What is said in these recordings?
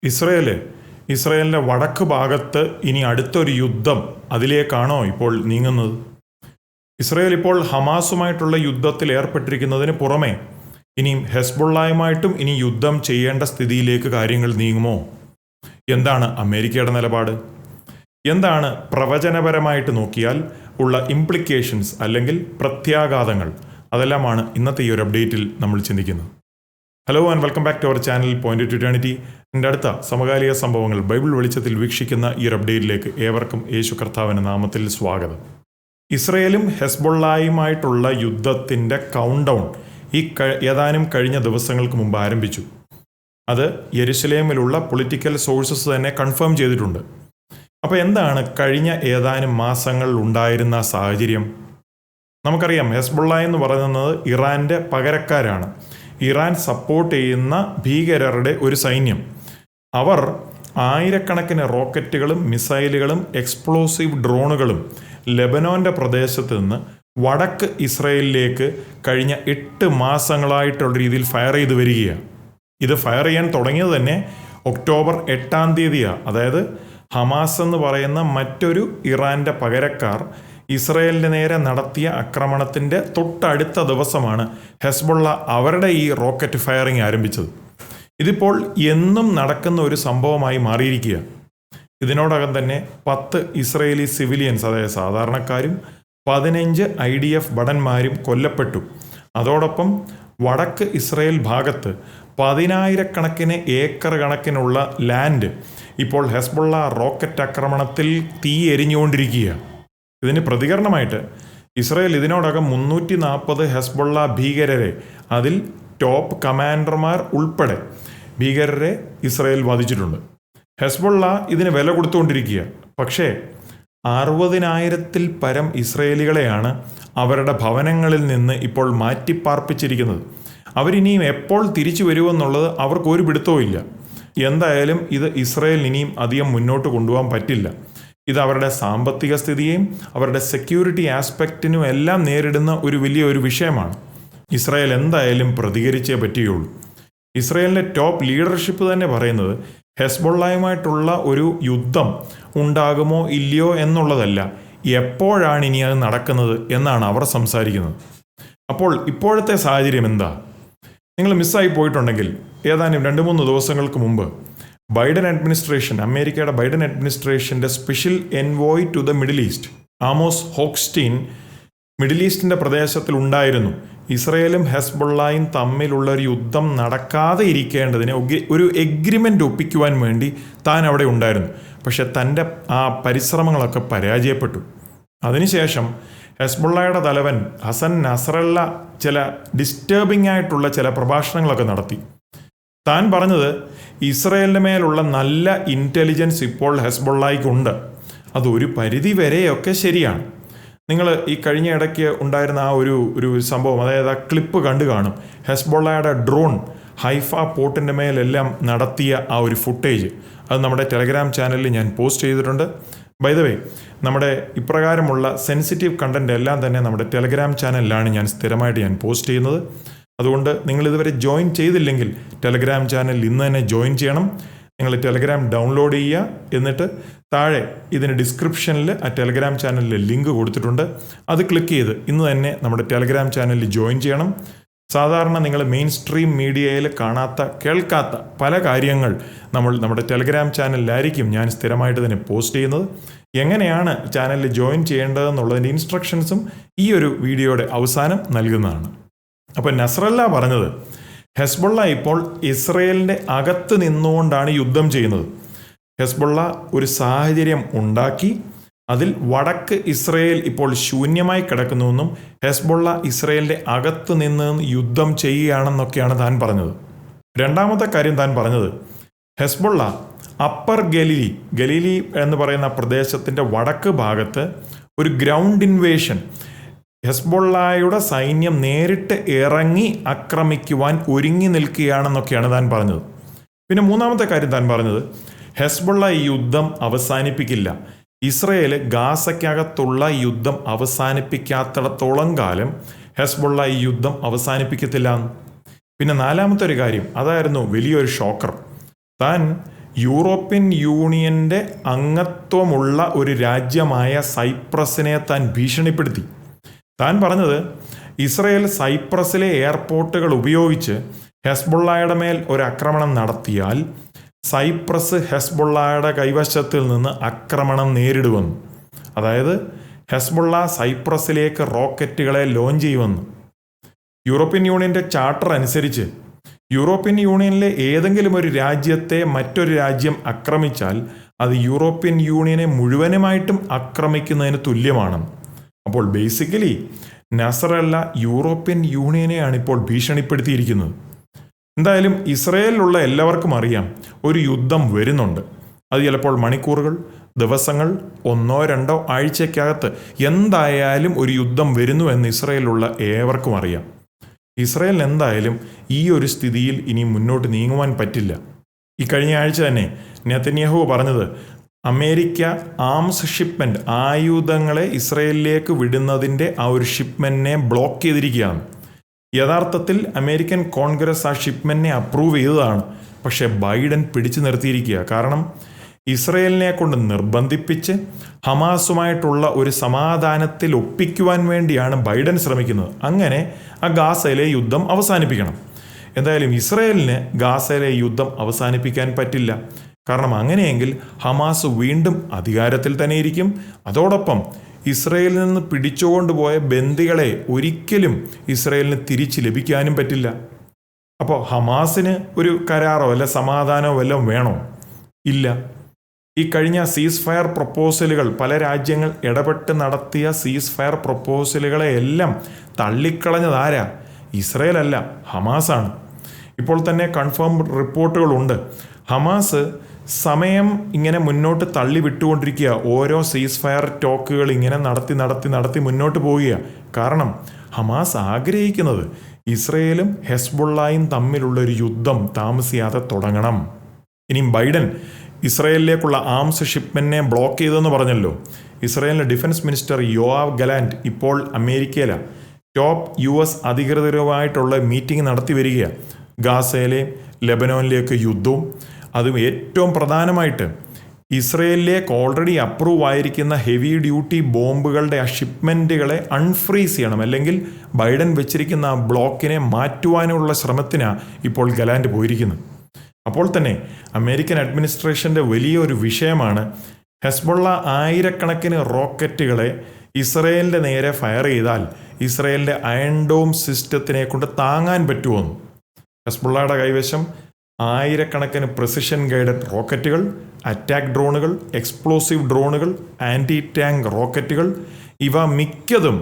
ഇസ്രയേലിൻ്റെ വടക്ക് ഭാഗത്ത് ഇനി അടുത്തൊരു യുദ്ധം അതിലേക്കാണോ ഇപ്പോൾ നീങ്ങുന്നത്? ഇസ്രയേൽ ഇപ്പോൾ ഹമാസുമായിട്ടുള്ള യുദ്ധത്തിൽ ഏർപ്പെട്ടിരിക്കുന്നതിന് പുറമെ ഇനിയും ഹെസ്ബുള്ളയുമായിട്ടും ഇനി യുദ്ധം ചെയ്യേണ്ട സ്ഥിതിയിലേക്ക് കാര്യങ്ങൾ നീങ്ങുമോ? എന്താണ് അമേരിക്കയുടെ നിലപാട്? എന്താണ് പ്രവചനപരമായിട്ട് നോക്കിയാൽ ഉള്ള ഇംപ്ലിക്കേഷൻസ് അല്ലെങ്കിൽ പ്രത്യാഘാതങ്ങൾ? അതെല്ലാമാണ് ഇന്നത്തെ ഈ ഒരു അപ്ഡേറ്റിൽ നമ്മൾ ചിന്തിക്കുന്നത്. Hello and welcome back to our channel point to eternity. എൻ്റെ അടുത്ത സമകാലിക സംഭവങ്ങൾ ബൈബിൾ വെളിച്ചത്തിൽ വീക്ഷിക്കുന്ന ഈ ഒരു അപ്ഡേറ്റിലേക്ക് ഏവർക്കും യേശു കർത്താവിൻ്റെ നാമത്തിൽ സ്വാഗതം. ഇസ്രയേലും ഹെസ്ബുള്ളയുമായിട്ടുള്ള യുദ്ധത്തിൻ്റെ കൗണ്ട് ഡൗൺ ഏതാനും കഴിഞ്ഞ ദിവസങ്ങൾക്ക് മുമ്പ് ആരംഭിച്ചു. അത് യെരുശലേമിലുള്ള പൊളിറ്റിക്കൽ സോഴ്സസ് തന്നെ കൺഫേം ചെയ്തിട്ടുണ്ട്. അപ്പോൾ എന്താണ് കഴിഞ്ഞ ഏതാനും മാസങ്ങളിൽ ഉണ്ടായിരുന്ന സാഹചര്യം? നമുക്കറിയാം, ഹെസ്ബുള്ള എന്ന് പറയുന്നത് ഇറാൻ്റെ പകരക്കാരാണ്. ഇറാൻ സപ്പോർട്ട് ചെയ്യുന്ന ഭീകരരുടെ ഒരു സൈന്യം. അവർ ആയിരക്കണക്കിന് റോക്കറ്റുകളും മിസൈലുകളും എക്സ്പ്ലോസീവ് ഡ്രോണുകളും ലെബനോൻ്റെ പ്രദേശത്ത് നിന്ന് വടക്ക് ഇസ്രയേലിലേക്ക് കഴിഞ്ഞ 8 മാസങ്ങളായിട്ടുള്ള രീതിയിൽ ഫയർ ചെയ്ത് വരികയാണ്. ഇത് ഫയർ ചെയ്യാൻ തുടങ്ങിയത് തന്നെ ഒക്ടോബർ 8-ാം തീയതിയാണ്. അതായത് ഹമാസ് എന്ന് പറയുന്ന മറ്റൊരു ഇറാൻ്റെ പകരക്കാർ ഇസ്രയേലിന് നേരെ നടത്തിയ ആക്രമണത്തിൻ്റെ തൊട്ടടുത്ത ദിവസമാണ് ഹെസ്ബുള്ള അവരുടെ ഈ റോക്കറ്റ് ഫയറിംഗ് ആരംഭിച്ചത്. ഇതിപ്പോൾ എന്നും നടക്കുന്ന ഒരു സംഭവമായി മാറിയിരിക്കുക. ഇതിനോടകം തന്നെ 10 ഇസ്രയേലി സിവിലിയൻസ്, അതായത് സാധാരണക്കാരും 15 IDF ഭടന്മാരും കൊല്ലപ്പെട്ടു. അതോടൊപ്പം വടക്ക് ഇസ്രയേൽ ഭാഗത്ത് 10,000 ഏക്കർ കണക്കിനുള്ള ലാൻഡ് ഇപ്പോൾ ഹെസ്ബുള്ള റോക്കറ്റ് ആക്രമണത്തിൽ തീ എരിഞ്ഞുകൊണ്ടിരിക്കുകയാണ്. ഇതിന് പ്രതികരണമായിട്ട് ഇസ്രയേൽ ഇതിനോടകം 340 ഹെസ്ബുള്ള ഭീകരരെ, അതിൽ ടോപ്പ് കമാൻഡർമാർ ഉൾപ്പെടെ ഭീകരരെ ഇസ്രയേൽ വധിച്ചിട്ടുണ്ട്. ഹെസ്ബുള്ള ഇതിന് വില കൊടുത്തുകൊണ്ടിരിക്കുക. പക്ഷേ 60,000-ൽ പരം ഇസ്രയേലികളെയാണ് അവരുടെ ഭവനങ്ങളിൽ നിന്ന് ഇപ്പോൾ മാറ്റിപ്പാർപ്പിച്ചിരിക്കുന്നത്. അവരിനിയും എപ്പോൾ തിരിച്ചു വരുമെന്നുള്ളത് അവർക്ക് ഒരു പിടുത്തവും ഇല്ല. എന്തായാലും ഇത് ഇസ്രയേൽ ഇനിയും അധികം മുന്നോട്ട് കൊണ്ടുപോകാൻ പറ്റില്ല. ഇത് അവരുടെ സാമ്പത്തിക സ്ഥിതിയെയും അവരുടെ സെക്യൂരിറ്റി ആസ്പെക്റ്റിനും എല്ലാം നേരിടുന്ന ഒരു വലിയൊരു വിഷയമാണ്. ഇസ്രായേൽ എന്തായാലും പ്രതികരിച്ചേ പറ്റുകയുള്ളൂ. ഇസ്രായേലിൻ്റെ ടോപ്പ് ലീഡർഷിപ്പ് തന്നെ പറയുന്നത് ഹെസ്ബുള്ളയുമായിട്ടുള്ള ഒരു യുദ്ധം ഉണ്ടാകുമോ ഇല്ലയോ എന്നുള്ളതല്ല, എപ്പോഴാണ് ഇനി അത് നടക്കുന്നത് എന്നാണ് അവർ സംസാരിക്കുന്നത്. അപ്പോൾ ഇപ്പോഴത്തെ സാഹചര്യം എന്താ? നിങ്ങൾ മിസ്സായി പോയിട്ടുണ്ടെങ്കിൽ ഏതാനും 2-3 ദിവസങ്ങൾക്ക് മുമ്പ് ബൈഡൻ അഡ്മിനിസ്ട്രേഷൻ, അമേരിക്കയുടെ ബൈഡൻ അഡ്മിനിസ്ട്രേഷൻ്റെ special envoy to the Middle East Amos Hochstein Middle ഈസ്റ്റിൻ്റെ പ്രദേശത്തിൽ ഉണ്ടായിരുന്നു. ഇസ്രയേലും ഹെസ്ബുള്ളയും തമ്മിലുള്ള ഒരു യുദ്ധം നടക്കാതെ ഇരിക്കേണ്ടതിന് ഒരു എഗ്രിമെൻ്റ് ഒപ്പിക്കുവാൻ വേണ്ടി താൻ അവിടെ ഉണ്ടായിരുന്നു. പക്ഷെ തൻ്റെ ആ പരിശ്രമങ്ങളൊക്കെ പരാജയപ്പെട്ടു. അതിനുശേഷം ഹെസ്ബുള്ളയുടെ തലവൻ ഹസൻ നസ്രല്ല ചില ഡിസ്റ്റർബിംഗ് ആയിട്ടുള്ള ചില പ്രഭാഷണങ്ങളൊക്കെ നടത്തി. താൻ പറഞ്ഞത് ഇസ്രയേലിൻ്റെ മേലുള്ള നല്ല ഇൻ്റലിജൻസ് ഇപ്പോൾ ഹെസ്ബുള്ളയ്ക്കുണ്ട്. അതൊരു പരിധി വരെയൊക്കെ ശരിയാണ്. നിങ്ങൾ ഈ കഴിഞ്ഞ ഇടയ്ക്ക് ഉണ്ടായിരുന്ന ആ ഒരു സംഭവം, അതായത് ആ ക്ലിപ്പ് കണ്ടു കാണും. ഹെസ്ബുള്ളയുടെ ഡ്രോൺ ഹൈഫ പോർട്ടിൻ്റെ മേലെല്ലാം നടത്തിയ ആ ഒരു ഫുട്ടേജ്, അത് നമ്മുടെ ടെലഗ്രാം ചാനലിൽ ഞാൻ പോസ്റ്റ് ചെയ്തിട്ടുണ്ട്. ബൈ ദ വേ, നമ്മുടെ ഇപ്രകാരമുള്ള സെൻസിറ്റീവ് കണ്ടൻറ്റ് എല്ലാം തന്നെ നമ്മുടെ ടെലഗ്രാം ചാനലിലാണ് ഞാൻ സ്ഥിരമായിട്ട് പോസ്റ്റ് ചെയ്യുന്നത്. അതുകൊണ്ട് നിങ്ങളിതുവരെ ജോയിൻ ചെയ്തില്ലെങ്കിൽ ടെലഗ്രാം ചാനൽ ഇന്ന് തന്നെ ജോയിൻ ചെയ്യണം. നിങ്ങൾ ടെലഗ്രാം ഡൗൺലോഡ് ചെയ്യുക. എന്നിട്ട് താഴെ ഇതിന് ഡിസ്ക്രിപ്ഷനിൽ ആ ടെലഗ്രാം ചാനലിൽ ലിങ്ക് കൊടുത്തിട്ടുണ്ട്. അത് ക്ലിക്ക് ചെയ്ത് ഇന്ന് തന്നെ നമ്മുടെ ടെലഗ്രാം ചാനലിൽ ജോയിൻ ചെയ്യണം. സാധാരണ നിങ്ങൾ മെയിൻ സ്ട്രീം മീഡിയയിൽ കാണാത്ത, കേൾക്കാത്ത പല കാര്യങ്ങൾ നമ്മുടെ ടെലഗ്രാം ചാനലിലായിരിക്കും ഞാൻ സ്ഥിരമായിട്ട് തന്നെ പോസ്റ്റ് ചെയ്യുന്നത്. എങ്ങനെയാണ് ചാനലിൽ ജോയിൻ ചെയ്യേണ്ടതെന്നുള്ളതിൻ്റെ ഇൻസ്ട്രക്ഷൻസും ഈ ഒരു വീഡിയോയുടെ അവസാനം നൽകുന്നതാണ്. അപ്പോൾ നസ്രല്ല പറഞ്ഞത് ഹെസ്ബുള്ള ഇപ്പോൾ ഇസ്രയേലിൻ്റെ അകത്ത് നിന്നുകൊണ്ടാണ് യുദ്ധം ചെയ്യുന്നത്. ഹെസ്ബുള്ള ഒരു സാഹചര്യം ഉണ്ടാക്കി, അതിൽ വടക്ക് ഇസ്രയേൽ ഇപ്പോൾ ശൂന്യമായി കിടക്കുന്നുവെന്നും ഹെസ്ബുള്ള ഇസ്രയേലിൻ്റെ അകത്ത് നിന്ന് യുദ്ധം ചെയ്യുകയാണെന്നൊക്കെയാണ് താൻ പറഞ്ഞത്. രണ്ടാമത്തെ കാര്യം താൻ പറഞ്ഞത്, ഹെസ്ബുള്ള അപ്പർ ഗലീലി എന്ന് പറയുന്ന പ്രദേശത്തിൻ്റെ വടക്ക് ഭാഗത്ത് ഒരു ഗ്രൗണ്ട് ഇൻവേഷൻ, ഹെസ്ബുള്ളയുടെ സൈന്യം നേരിട്ട് ഇറങ്ങി ആക്രമിക്കുവാൻ ഒരുങ്ങി നിൽക്കുകയാണെന്നൊക്കെയാണ് താൻ പറഞ്ഞത്. പിന്നെ മൂന്നാമത്തെ കാര്യം താൻ പറഞ്ഞത്, ഹെസ്ബുള്ള ഈ യുദ്ധം അവസാനിപ്പിക്കില്ല. ഇസ്രയേൽ ഗാസയ്ക്കകത്തുള്ള യുദ്ധം അവസാനിപ്പിക്കാത്തിടത്തോളം കാലം ഹെസ്ബുള്ള ഈ യുദ്ധം അവസാനിപ്പിക്കത്തില്ല. പിന്നെ നാലാമത്തെ ഒരു കാര്യം, അതായിരുന്നു വലിയൊരു ഷോക്കർ. താൻ യൂറോപ്യൻ യൂണിയൻ്റെ അംഗത്വമുള്ള ഒരു രാജ്യമായ സൈപ്രസിനെ താൻ ഭീഷണിപ്പെടുത്തി. താൻ പറഞ്ഞത് ഇസ്രയേൽ സൈപ്രസിലെ എയർപോർട്ടുകൾ ഉപയോഗിച്ച് ഹെസ്ബുള്ളയുടെ മേൽ ഒരു ആക്രമണം നടത്തിയാൽ സൈപ്രസ് ഹെസ്ബുള്ളയുടെ കൈവശത്തിൽ നിന്ന് ആക്രമണം നേരിടുമെന്ന്. അതായത് ഹെസ്ബുള്ള സൈപ്രസിലേക്ക് റോക്കറ്റുകളെ ലോഞ്ച് ചെയ്യുമെന്ന്. യൂറോപ്യൻ യൂണിയൻ്റെ ചാർട്ടർ അനുസരിച്ച് യൂറോപ്യൻ യൂണിയനിലെ ഏതെങ്കിലും ഒരു രാജ്യത്തെ മറ്റൊരു രാജ്യം ആക്രമിച്ചാൽ അത് യൂറോപ്യൻ യൂണിയനെ മുഴുവനുമായിട്ടും ആക്രമിക്കുന്നതിന് തുല്യമാണ്. അപ്പോൾ ബേസിക്കലി നസറല്ല യൂറോപ്യൻ യൂണിയനെയാണ് ഇപ്പോൾ ഭീഷണിപ്പെടുത്തിയിരിക്കുന്നത്. എന്തായാലും ഇസ്രയേലിലുള്ള എല്ലാവർക്കും അറിയാം ഒരു യുദ്ധം വരുന്നുണ്ട്. അത് ചിലപ്പോൾ മണിക്കൂറുകൾ, ദിവസങ്ങൾ, 1-2 ആഴ്ചയ്ക്കകത്ത് എന്തായാലും ഒരു യുദ്ധം വരുന്നു എന്ന് ഇസ്രയേലിലുള്ള ഏവർക്കും അറിയാം. ഇസ്രയേലിന് എന്തായാലും ഈ ഒരു സ്ഥിതിയിൽ ഇനി മുന്നോട്ട് നീങ്ങുവാൻ പറ്റില്ല. ഈ കഴിഞ്ഞ ആഴ്ച തന്നെ നെതന്യാഹു പറഞ്ഞത് അമേരിക്ക ആംസ് ഷിപ്മെൻറ്റ്, ആയുധങ്ങളെ ഇസ്രയേലിലേക്ക് വിടുന്നതിൻ്റെ ആ ഒരു ഷിപ്മെൻറ്റിനെ ബ്ലോക്ക് ചെയ്തിരിക്കുകയാണ്. യഥാർത്ഥത്തിൽ അമേരിക്കൻ കോൺഗ്രസ് ആ ഷിപ്മെൻറ്റിനെ അപ്രൂവ് ചെയ്തതാണ്. പക്ഷേ ബൈഡൻ പിടിച്ചു നിർത്തിയിരിക്കുക. കാരണം ഇസ്രയേലിനെ കൊണ്ട് നിർബന്ധിപ്പിച്ച് ഹമാസുമായിട്ടുള്ള ഒരു സമാധാനത്തിൽ ഒപ്പിക്കുവാൻ വേണ്ടിയാണ് ബൈഡൻ ശ്രമിക്കുന്നത്. അങ്ങനെ ആ ഗാസയിലെ യുദ്ധം അവസാനിപ്പിക്കണം. എന്തായാലും ഇസ്രയേലിന് ഗാസയിലെ യുദ്ധം അവസാനിപ്പിക്കാൻ പറ്റില്ല. കാരണം അങ്ങനെയെങ്കിൽ ഹമാസ് വീണ്ടും അധികാരത്തിൽ തന്നെ ഇരിക്കും. അതോടൊപ്പം ഇസ്രയേലിൽ നിന്ന് പിടിച്ചുകൊണ്ടുപോയ ബന്ദികളെ ഒരിക്കലും ഇസ്രയേലിന് തിരിച്ച് ലഭിക്കാനും പറ്റില്ല. അപ്പോൾ ഹമാസിന് ഒരു കരാറോ അല്ല സമാധാനമോ വല്ലതും വേണോ? ഇല്ല. ഈ കഴിഞ്ഞ സീസ് ഫയർ പ്രപ്പോസലുകൾ, പല രാജ്യങ്ങൾ ഇടപെട്ട് നടത്തിയ സീസ് ഫയർ പ്രപ്പോസലുകളെ എല്ലാം തള്ളിക്കളഞ്ഞതാരാ? ഇസ്രയേൽ അല്ല, ഹമാസാണ്. ഇപ്പോൾ തന്നെ കൺഫേം റിപ്പോർട്ടുകളുണ്ട്. ഹമാസ് സമയം ഇങ്ങനെ മുന്നോട്ട് തള്ളി വിട്ടുകൊണ്ടിരിക്കുക. ഓരോ സീസ് ഫയർ ടോക്കുകൾ ഇങ്ങനെ നടത്തി മുന്നോട്ട് പോവുക. കാരണം ഹമാസ് ആഗ്രഹിക്കുന്നത് ഇസ്രയേലും ഹെസ്ബുള്ളയും തമ്മിലുള്ളൊരു യുദ്ധം താമസിയാതെ തുടങ്ങണം. ഇനിയും ബൈഡൻ ഇസ്രയേലിലേക്കുള്ള ആംസ് ഷിപ്മെൻറ്റിനെ ബ്ലോക്ക് ചെയ്തെന്ന് പറഞ്ഞല്ലോ. ഇസ്രയേലിൻ്റെ ഡിഫൻസ് മിനിസ്റ്റർ യോആവ് ഗലാന്റ് ഇപ്പോൾ അമേരിക്കയിലാണ്. ടോപ്പ് US അധികൃതരുമായിട്ടുള്ള മീറ്റിംഗ് നടത്തി വരികയാണ്. ഗാസയിലെ ലെബനോനിലേക്ക് യുദ്ധവും, അതും ഏറ്റവും പ്രധാനമായിട്ട് ഇസ്രയേലിലേക്ക് ഓൾറെഡി അപ്രൂവ് ആയിരിക്കുന്ന ഹെവി ഡ്യൂട്ടി ബോംബുകളുടെ ആ ഷിപ്മെൻറ്റുകളെ അൺഫ്രീസ് ചെയ്യണം, അല്ലെങ്കിൽ ബൈഡൻ വെച്ചിരിക്കുന്ന ആ ബ്ലോക്കിനെ മാറ്റുവാനുള്ള ശ്രമത്തിനാണ് ഇപ്പോൾ ഗലാന്റ് പോയിരിക്കുന്നത്. അപ്പോൾ തന്നെ അമേരിക്കൻ അഡ്മിനിസ്ട്രേഷൻ്റെ വലിയൊരു വിഷയമാണ് ഹെസ്ബുള്ള ആയിരക്കണക്കിന് റോക്കറ്റുകളെ ഇസ്രയേലിൻ്റെ നേരെ ഫയർ ചെയ്താൽ ഇസ്രയേലിൻ്റെ അയൺ ഡോം സിസ്റ്റത്തിനെ കൊണ്ട് താങ്ങാൻ പറ്റുമെന്ന്. ഹെസ്ബുള്ളയുടെ കൈവശം ആയിരക്കണക്കിന് പ്രിസിഷൻ ഗൈഡഡ് റോക്കറ്റുകൾ, അറ്റാക്ക് ഡ്രോണുകൾ, എക്സ്പ്ലോസീവ് ഡ്രോണുകൾ, ആൻറ്റി ടാങ്ക് റോക്കറ്റുകൾ, ഇവ മിക്കതും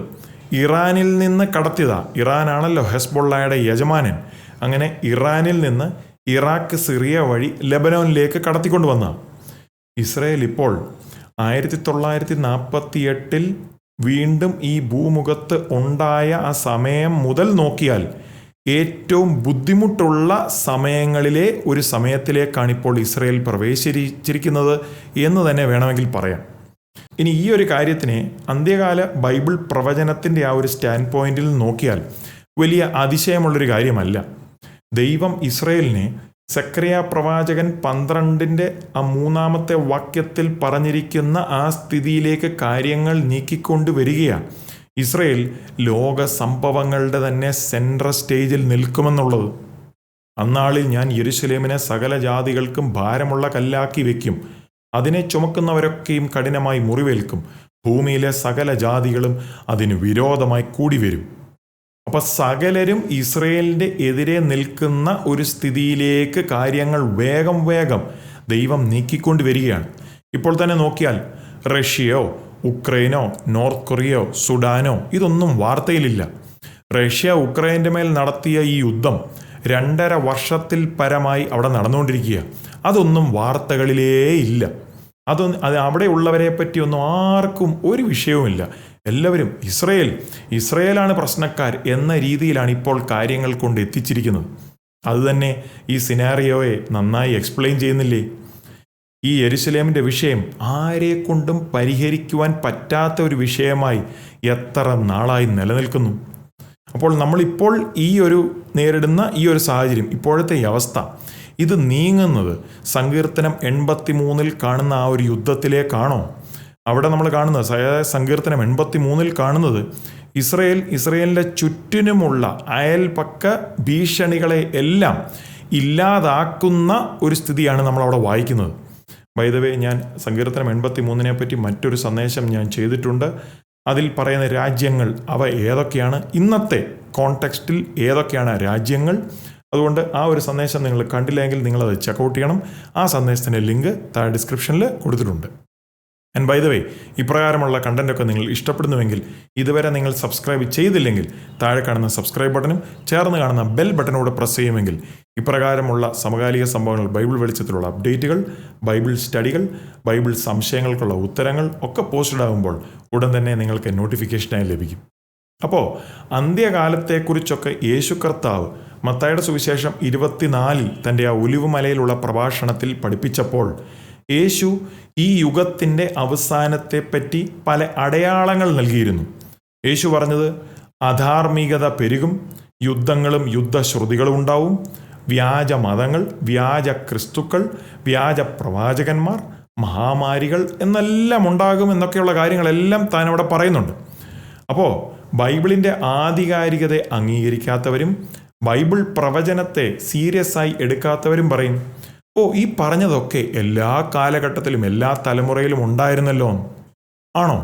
ഇറാനിൽ നിന്ന് കടത്തിയതാണ്. ഇറാനാണല്ലോ ഹെസ്ബുള്ളയുടെ യജമാനൻ. അങ്ങനെ ഇറാനിൽ നിന്ന് ഇറാഖ്, സിറിയ വഴി ലെബനോനിലേക്ക് കടത്തിക്കൊണ്ടുവന്ന ഇസ്രയേൽ ഇപ്പോൾ 1948 വീണ്ടും ഈ ഭൂമുഖത്ത് ഉണ്ടായ ആ സമയം മുതൽ നോക്കിയാൽ ഏറ്റവും ബുദ്ധിമുട്ടുള്ള സമയങ്ങളിലെ ഒരു സമയത്തിലേക്കാണ് ഇപ്പോൾ ഇസ്രയേൽ പ്രവേശിച്ചിരിക്കുന്നത് എന്ന് തന്നെ വേണമെങ്കിൽ പറയാം. ഇനി ഈ ഒരു കാര്യത്തിനെ അന്ത്യകാല ബൈബിൾ പ്രവചനത്തിൻ്റെ ആ ഒരു സ്റ്റാൻഡ് പോയിന്റിൽ നോക്കിയാൽ വലിയ അതിശയമുള്ളൊരു കാര്യമല്ല. ദൈവം ഇസ്രയേലിനെ സെക്രിയ പ്രവാചകൻ 12 ആ 3-ാമത്തെ വാക്യത്തിൽ പറഞ്ഞിരിക്കുന്ന ആ സ്ഥിതിയിലേക്ക് കാര്യങ്ങൾ നീക്കിക്കൊണ്ട് വരികയാണ്. ഇസ്രയേൽ ലോക സംഭവങ്ങളുടെ തന്നെ സെൻട്രൽ സ്റ്റേജിൽ നിൽക്കുമെന്നുള്ളത്. അന്നാളിൽ ഞാൻ യെരുശലേമിനെ സകല ജാതികൾക്കും ഭാരമുള്ള കല്ലാക്കി വയ്ക്കും, അതിനെ ചുമക്കുന്നവരൊക്കെയും കഠിനമായി മുറിവേൽക്കും, ഭൂമിയിലെ സകല ജാതികളും അതിന് വിരോധമായി കൂടി വരും. അപ്പം സകലരും ഇസ്രയേലിൻ്റെ എതിരെ നിൽക്കുന്ന ഒരു സ്ഥിതിയിലേക്ക് കാര്യങ്ങൾ വേഗം ദൈവം നീക്കിക്കൊണ്ട് വരികയാണ്. ഇപ്പോൾ തന്നെ നോക്കിയാൽ റഷ്യയോ ഉക്രൈനോ നോർത്ത് കൊറിയയോ സുഡാനോ ഇതൊന്നും വാർത്തയിലില്ല. റഷ്യ ഉക്രൈൻ്റെ മേൽ നടത്തിയ ഈ യുദ്ധം 2.5 വർഷത്തിൽ പരമായി അവിടെ നടന്നുകൊണ്ടിരിക്കുക. അതൊന്നും വാർത്തകളിലേ ഇല്ല. അത് അവിടെയുള്ളവരെ പറ്റിയൊന്നും ആർക്കും ഒരു വിഷയവുമില്ല. എല്ലാവരും ഇസ്രയേലാണ് പ്രശ്നക്കാർ എന്ന രീതിയിലാണ് ഇപ്പോൾ കാര്യങ്ങൾ കൊണ്ട് എത്തിച്ചിരിക്കുന്നത്. അതുതന്നെ ഈ സിനാറിയോയെ നന്നായി എക്സ്പ്ലെയിൻ ചെയ്യുന്നില്ലേ? ഈ യെരുശലേമിൻ്റെ വിഷയം ആരെക്കൊണ്ടും പരിഹരിക്കുവാൻ പറ്റാത്ത ഒരു വിഷയമായി എത്ര നാളായി നിലനിൽക്കുന്നു. അപ്പോൾ നമ്മളിപ്പോൾ നേരിടുന്ന ഈ ഒരു സാഹചര്യം, ഇപ്പോഴത്തെ ഈ അവസ്ഥ, ഇത് നീങ്ങുന്നത് സങ്കീർത്തനം 83 കാണുന്ന ആ ഒരു യുദ്ധത്തിലേക്കാണോ? അവിടെ നമ്മൾ കാണുന്നത് സങ്കീർത്തനം 83 കാണുന്നത് ഇസ്രയേലിൻ്റെ ചുറ്റിനുമുള്ള അയൽപക്ക ഭീഷണികളെ എല്ലാം ഇല്ലാതാക്കുന്ന ഒരു സ്ഥിതിയാണ് നമ്മളവിടെ വായിക്കുന്നത്. ബൈ ദ വേ, ഞാൻ സങ്കീർത്തനം 83 പറ്റി മറ്റൊരു സന്ദേശം ഞാൻ ചെയ്തിട്ടുണ്ട്. അതിൽ പറയുന്ന രാജ്യങ്ങൾ അവ ഏതൊക്കെയാണ്, ഇന്നത്തെ കോണ്ടെക്സ്റ്റിൽ ഏതൊക്കെയാണ് രാജ്യങ്ങൾ. അതുകൊണ്ട് ആ ഒരു സന്ദേശം നിങ്ങൾ കണ്ടില്ലെങ്കിൽ നിങ്ങളത് ചെക്കൗട്ട് ചെയ്യണം. ആ സന്ദേശത്തിൻ്റെ ലിങ്ക് താഴെ ഡിസ്ക്രിപ്ഷനിൽ കൊടുത്തിട്ടുണ്ട്. ആൻഡ് ബൈ ദ വേ, ഇപ്രകാരമുള്ള കണ്ടൻറ്റൊക്കെ നിങ്ങൾ ഇഷ്ടപ്പെടുന്നുവെങ്കിൽ, ഇതുവരെ നിങ്ങൾ സബ്സ്ക്രൈബ് ചെയ്തില്ലെങ്കിൽ താഴെ കാണുന്ന സബ്സ്ക്രൈബ് ബട്ടണും ചേർന്ന് കാണുന്ന ബെൽ ബട്ടനോട് പ്രസ് ചെയ്യുമെങ്കിൽ ഇപ്രകാരമുള്ള സമകാലിക സംഭവങ്ങൾ, ബൈബിൾ വെളിച്ചത്തിലുള്ള അപ്ഡേറ്റുകൾ, ബൈബിൾ സ്റ്റഡികൾ, ബൈബിൾ സംശയങ്ങൾക്കുള്ള ഉത്തരങ്ങൾ ഒക്കെ പോസ്റ്റഡ് ആകുമ്പോൾ ഉടൻ തന്നെ നിങ്ങൾക്ക് നോട്ടിഫിക്കേഷനായി ലഭിക്കും. അപ്പോൾ അന്ത്യകാലത്തെക്കുറിച്ചൊക്കെ യേശു കർത്താവ് മത്തായിയുടെ സുവിശേഷം 24 തൻ്റെ ആ ഒലിവുമലയിലുള്ള പ്രഭാഷണത്തിൽ പഠിപ്പിച്ചപ്പോൾ യേശു ഈ യുഗത്തിൻ്റെ അവസാനത്തെപ്പറ്റി പല അടയാളങ്ങൾ നൽകിയിരുന്നു. യേശു പറഞ്ഞത് അധാർമികത പെരുകും, യുദ്ധങ്ങളും യുദ്ധശ്രുതികളും ഉണ്ടാവും, വ്യാജ മതങ്ങൾ, വ്യാജ ക്രിസ്തുക്കൾ, വ്യാജ പ്രവാചകന്മാർ, മഹാമാരികൾ എന്നെല്ലാം ഉണ്ടാകും എന്നൊക്കെയുള്ള കാര്യങ്ങളെല്ലാം താൻ അവിടെ പറയുന്നുണ്ട്. അപ്പോൾ ബൈബിളിൻ്റെ ആധികാരികതയെ അംഗീകരിക്കാത്തവരും ബൈബിൾ പ്രവചനത്തെ സീരിയസ് ആയി എടുക്കാത്തവരും പറയും, ഈ പറഞ്ഞതൊക്കെ എല്ലാ കാലഘട്ടത്തിലും എല്ലാ തലമുറയിലും ഉണ്ടായിരുന്നല്ലോ. ആണോ?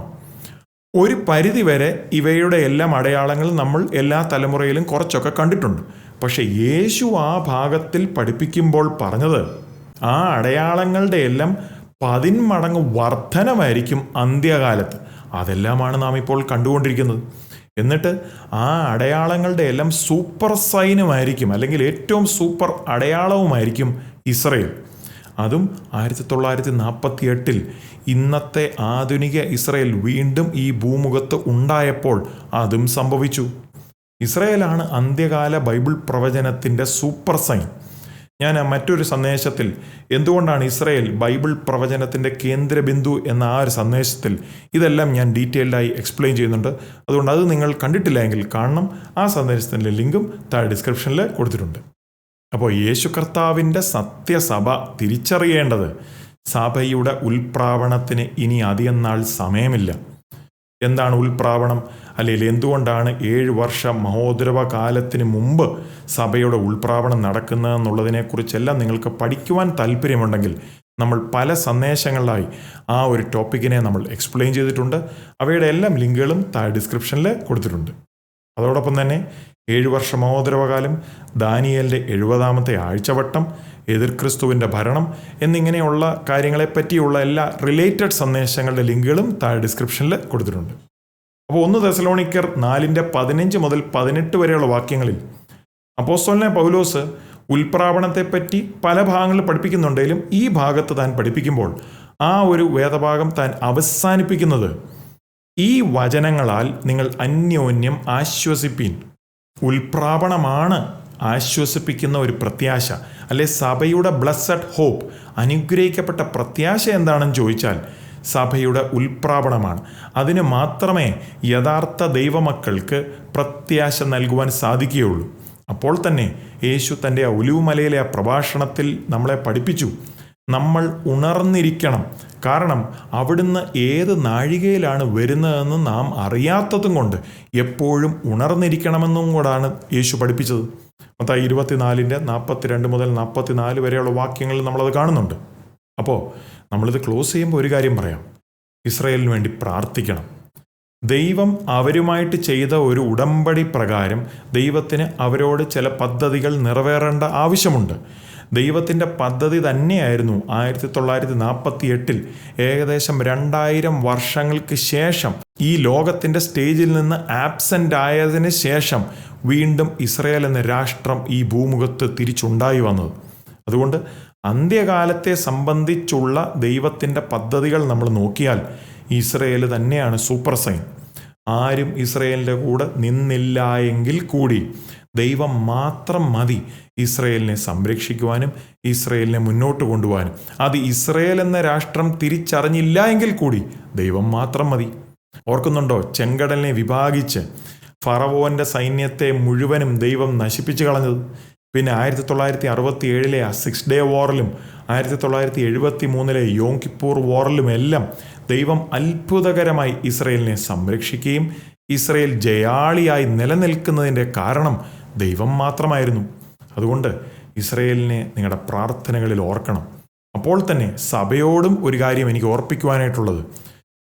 ഒരു പരിധിവരെ ഇവയുടെ എല്ലാം അടയാളങ്ങൾ നമ്മൾ എല്ലാ തലമുറയിലും കുറച്ചൊക്കെ കണ്ടിട്ടുണ്ട്. പക്ഷെ യേശു ആ ഭാഗത്തിൽ പഠിപ്പിക്കുമ്പോൾ പറഞ്ഞത് ആ അടയാളങ്ങളുടെ എല്ലാം 10 മടങ്ങ് വർധനമായിരിക്കും അന്ത്യകാലത്ത്. അതെല്ലാമാണ് നാം ഇപ്പോൾ കണ്ടുകൊണ്ടിരിക്കുന്നത്. എന്നിട്ട് ആ അടയാളങ്ങളുടെ എല്ലാം സൂപ്പർ സൈനുമായിരിക്കും, അല്ലെങ്കിൽ ഏറ്റവും സൂപ്പർ അടയാളവുമായിരിക്കും ഇസ്രയേൽ. അതും 1948 ഇന്നത്തെ ആധുനിക ഇസ്രയേൽ വീണ്ടും ഈ ഭൂമുഖത്ത് ഉണ്ടായപ്പോൾ അതും സംഭവിച്ചു. ഇസ്രയേലാണ് അന്ത്യകാല ബൈബിൾ പ്രവചനത്തിൻ്റെ സൂപ്പർ സൈൻ. ഞാൻ മറ്റൊരു സന്ദേശത്തിൽ എന്തുകൊണ്ടാണ് ഇസ്രയേൽ ബൈബിൾ പ്രവചനത്തിൻ്റെ കേന്ദ്രബിന്ദു എന്ന ആ ഒരു സന്ദേശത്തിൽ ഇതെല്ലാം ഞാൻ ഡീറ്റെയിൽഡായി എക്സ്പ്ലെയിൻ ചെയ്യുന്നുണ്ട്. അതുകൊണ്ട് അത് നിങ്ങൾ കണ്ടിട്ടില്ല എങ്കിൽ കാണണം. ആ സന്ദേശത്തിൻ്റെ ലിങ്കും താഴെ ഡിസ്ക്രിപ്ഷനിൽ കൊടുത്തിട്ടുണ്ട്. അപ്പോൾ യേശു കർത്താവിൻ്റെ സത്യസഭ തിരിച്ചറിയേണ്ടത് സഭയുടെ ഉൽപ്രാവണത്തിന് ഇനി അധികം നാൾ സമയമില്ല. എന്താണ് ഉൽപ്രാവണം? അല്ലെങ്കിൽ എന്തുകൊണ്ടാണ് 7 വർഷ മഹോദരവ കാലത്തിന് മുമ്പ് സഭയുടെ ഉൽപ്രാവണം നടക്കുന്നതെന്നുള്ളതിനെക്കുറിച്ചെല്ലാം നിങ്ങൾക്ക് പഠിക്കുവാൻ താല്പര്യമുണ്ടെങ്കിൽ നമ്മൾ പല സന്ദേശങ്ങളിലായി ആ ഒരു ടോപ്പിക്കിനെ നമ്മൾ എക്സ്പ്ലെയിൻ ചെയ്തിട്ടുണ്ട്. അവയുടെ എല്ലാം ലിങ്കുകളും താഴെ ഡിസ്ക്രിപ്ഷനിൽ കൊടുത്തിട്ടുണ്ട്. അതോടൊപ്പം തന്നെ 7 വർഷ മഹോദരവകാലം, ദാനിയേലിൻ്റെ 70ാമത്തെ ആഴ്ചവട്ടം, എതിർക്രിസ്തുവിൻ്റെ ഭരണം എന്നിങ്ങനെയുള്ള കാര്യങ്ങളെപ്പറ്റിയുള്ള എല്ലാ റിലേറ്റഡ് സന്ദേശങ്ങളുടെ ലിങ്കുകളും താഴെ ഡിസ്ക്രിപ്ഷനിൽ കൊടുത്തിട്ടുണ്ട്. അപ്പോൾ 1 തെസലോണിക്കർ 4:15 മുതൽ 18 വരെയുള്ള വാക്യങ്ങളിൽ അപ്പോസ്തലനായ പൗലോസ് ഉൽപ്രാവണത്തെപ്പറ്റി പല ഭാഗങ്ങളിൽ പഠിപ്പിക്കുന്നുണ്ടെങ്കിലും ഈ ഭാഗത്ത് താൻ പഠിപ്പിക്കുമ്പോൾ ആ ഒരു വേദഭാഗം താൻ അവസാനിപ്പിക്കുന്നത് ഈ വചനങ്ങളാൽ നിങ്ങൾ അന്യോന്യം ആശ്വസിപ്പീൻ. ഉൽപ്രാവണമാണ് ആശ്വസിപ്പിക്കുന്ന ഒരു പ്രത്യാശ, അല്ലെ സഭയുടെ ബ്ലസ്സഡ് ഹോപ്പ്, അനുഗ്രഹിക്കപ്പെട്ട പ്രത്യാശ എന്താണെന്ന് ചോദിച്ചാൽ സഭയുടെ ഉൽപ്രാവണമാണ്. അതിന് മാത്രമേ യഥാർത്ഥ ദൈവമക്കൾക്ക് പ്രത്യാശ നൽകുവാൻ സാധിക്കുകയുള്ളൂ. അപ്പോൾ തന്നെ യേശു തൻ്റെ ആ ഒലിവുമലയിലെ ആ പ്രഭാഷണത്തിൽ നമ്മളെ പഠിപ്പിച്ചു, നമ്മൾ ഉണർന്നിരിക്കണം. കാരണം അവിടുന്ന് ഏത് നാഴികയിലാണ് വരുന്നതെന്ന് നാം അറിയാത്തതും കൊണ്ട് എപ്പോഴും ഉണർന്നിരിക്കണമെന്നും കൂടാണ് യേശു പഠിപ്പിച്ചത്. മത്തായി 24:42 മുതൽ 44 വരെയുള്ള വാക്യങ്ങളിൽ നമ്മളത് കാണുന്നുണ്ട്. അപ്പോൾ നമ്മളിത് ക്ലോസ് ചെയ്യുമ്പോൾ ഒരു കാര്യം പറയാം, ഇസ്രായേലിന് വേണ്ടി പ്രാർത്ഥിക്കണം. ദൈവം അവരുമായിട്ട് ചെയ്ത ഒരു ഉടമ്പടി പ്രകാരം ദൈവത്തിന് അവരോട് ചില പദ്ധതികൾ നിറവേറേണ്ട ആവശ്യമുണ്ട്. ദൈവത്തിൻ്റെ പദ്ധതി തന്നെയായിരുന്നു 1948 ഏകദേശം 2000 വർഷങ്ങൾക്ക് ശേഷം ഈ ലോകത്തിൻ്റെ സ്റ്റേജിൽ നിന്ന് ആബ്സെൻ്റ് ആയതിന് ശേഷം വീണ്ടും ഇസ്രായേൽ എന്ന രാഷ്ട്രം ഈ ഭൂമുഖത്ത് തിരിച്ചുണ്ടായി വന്നത്. അതുകൊണ്ട് അന്ത്യകാലത്തെ സംബന്ധിച്ചുള്ള ദൈവത്തിൻ്റെ പദ്ധതികൾ നമ്മൾ നോക്കിയാൽ ഇസ്രായേൽ തന്നെയാണ് സൂപ്പർ സൈൻ. ആരും ഇസ്രായേലിൻ്റെ കൂടെ നിന്നില്ല എങ്കിൽ കൂടി ദൈവം മാത്രം മതി ഇസ്രായേലിനെ സംരക്ഷിക്കുവാനും ഇസ്രായേലിനെ മുന്നോട്ട് കൊണ്ടുപോകാനും. അത് ഇസ്രായേൽ എന്ന രാഷ്ട്രം തിരിച്ചറിഞ്ഞില്ല എങ്കിൽ കൂടി ദൈവം മാത്രം മതി. ഓർക്കുന്നുണ്ടോ, ചെങ്കടലിനെ വിഭാഗിച്ച് ഫറവോൻ്റെ സൈന്യത്തെ മുഴുവനും ദൈവം നശിപ്പിച്ചു കളഞ്ഞത്? പിന്നെ 1967 6 ഡേ വാറിലും 1973 യോം കിപ്പൂർ വാറിലും എല്ലാം ദൈവം അത്ഭുതകരമായി ഇസ്രയേലിനെ സംരക്ഷിക്കുകയും ഇസ്രയേൽ ജയാളിയായി നിലനിൽക്കുന്നതിൻ്റെ കാരണം ദൈവം മാത്രമായിരുന്നു. അതുകൊണ്ട് ഇസ്രയേലിനെ നിങ്ങളുടെ പ്രാർത്ഥനകളിൽ ഓർക്കണം. അപ്പോൾ തന്നെ സഭയോടും ഒരു കാര്യം എനിക്ക് ഓർപ്പിക്കുവാനായിട്ടുള്ളത്,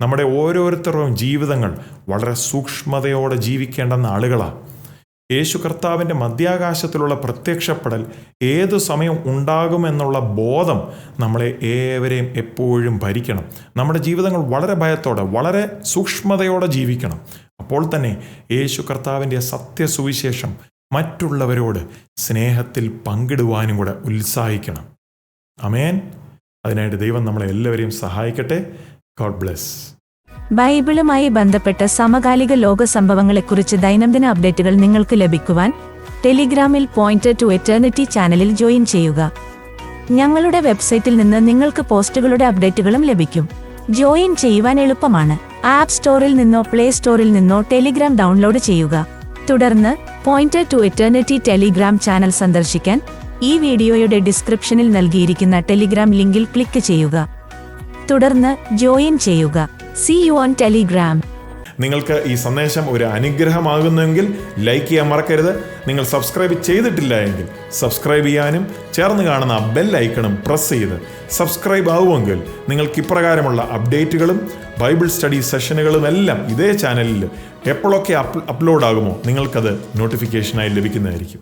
നമ്മുടെ ഓരോരുത്തരുടെയും ജീവിതങ്ങൾ വളരെ സൂക്ഷ്മതയോടെ ജീവിക്കേണ്ടുന്ന ആളുകളാണ്. യേശു കർത്താവിൻ്റെ മധ്യാകാശത്തിലുള്ള പ്രത്യക്ഷപ്പെടൽ ഏതു സമയം ഉണ്ടാകുമെന്നുള്ള ബോധം നമ്മളെ ഏവരെയും എപ്പോഴും ഭരിക്കണം. നമ്മുടെ ജീവിതങ്ങൾ വളരെ ഭയത്തോടെ വളരെ സൂക്ഷ്മതയോടെ ജീവിക്കണം. അപ്പോൾ തന്നെ യേശു കർത്താവിൻ്റെ സത്യസുവിശേഷം മറ്റുള്ളവരോട് സ്നേഹത്തിൽ പങ്കിടുവാനും കൂടെ ഉത്സാഹിക്കണം. ആമേൻ. അതിനായിട്ട് ദൈവം നമ്മളെ എല്ലാവരെയും സഹായിക്കട്ടെ. God bless. ബൈബിളുമായി ബന്ധപ്പെട്ട സമകാലിക ലോക സംഭവങ്ങളെക്കുറിച്ച് ദൈനംദിന അപ്ഡേറ്റുകൾ നിങ്ങൾക്ക് ലഭിക്കുവാൻ ടെലിഗ്രാമിൽ പോയിന്റർ ടു എറ്റേണിറ്റി ചാനലിൽ ജോയിൻ ചെയ്യുക. ഞങ്ങളുടെ വെബ്സൈറ്റിൽ നിന്ന് നിങ്ങൾക്ക് പോസ്റ്റുകളുടെ അപ്ഡേറ്റുകളും ലഭിക്കും. ജോയിൻ ചെയ്യുവാൻ എളുപ്പമാണ്. ആപ്പ് സ്റ്റോറിൽ നിന്നോ പ്ലേ സ്റ്റോറിൽ നിന്നോ ടെലിഗ്രാം ഡൗൺലോഡ് ചെയ്യുക. തുടർന്ന് pointer to eternity Telegram channel സന്ദർശിക്കാൻ ഈ വീഡിയോയുടെ ഡിസ്ക്രിപ്ഷനിൽ നൽകിയിരിക്കുന്ന ടെലിഗ്രാം ലിങ്കിൽ ക്ലിക്ക് ചെയ്യുക. തുടർന്ന് ജോയിൻ ചെയ്യുക. See you on Telegram. നിങ്ങൾക്ക് ഈ സന്ദേശം ഒരു അനുഗ്രഹമാകുന്നെങ്കിൽ ലൈക്ക് ചെയ്യാൻ മറക്കരുത്. നിങ്ങൾ സബ്സ്ക്രൈബ് ചെയ്തിട്ടില്ല എങ്കിൽ സബ്സ്ക്രൈബ് ചെയ്യാനും ചേർന്ന് കാണുന്ന ബെൽ ഐക്കണും പ്രസ് ചെയ്ത് സബ്സ്ക്രൈബ് ആവുമെങ്കിൽ നിങ്ങൾക്ക് ഇപ്രകാരമുള്ള അപ്ഡേറ്റുകളും ബൈബിൾ സ്റ്റഡി സെഷനുകളും എല്ലാം ഇതേ ചാനലിൽ എപ്പോഴൊക്കെ അപ്ലോഡ് ആകുമോ നിങ്ങൾക്കത് നോട്ടിഫിക്കേഷനായി ലഭിക്കുന്നതായിരിക്കും.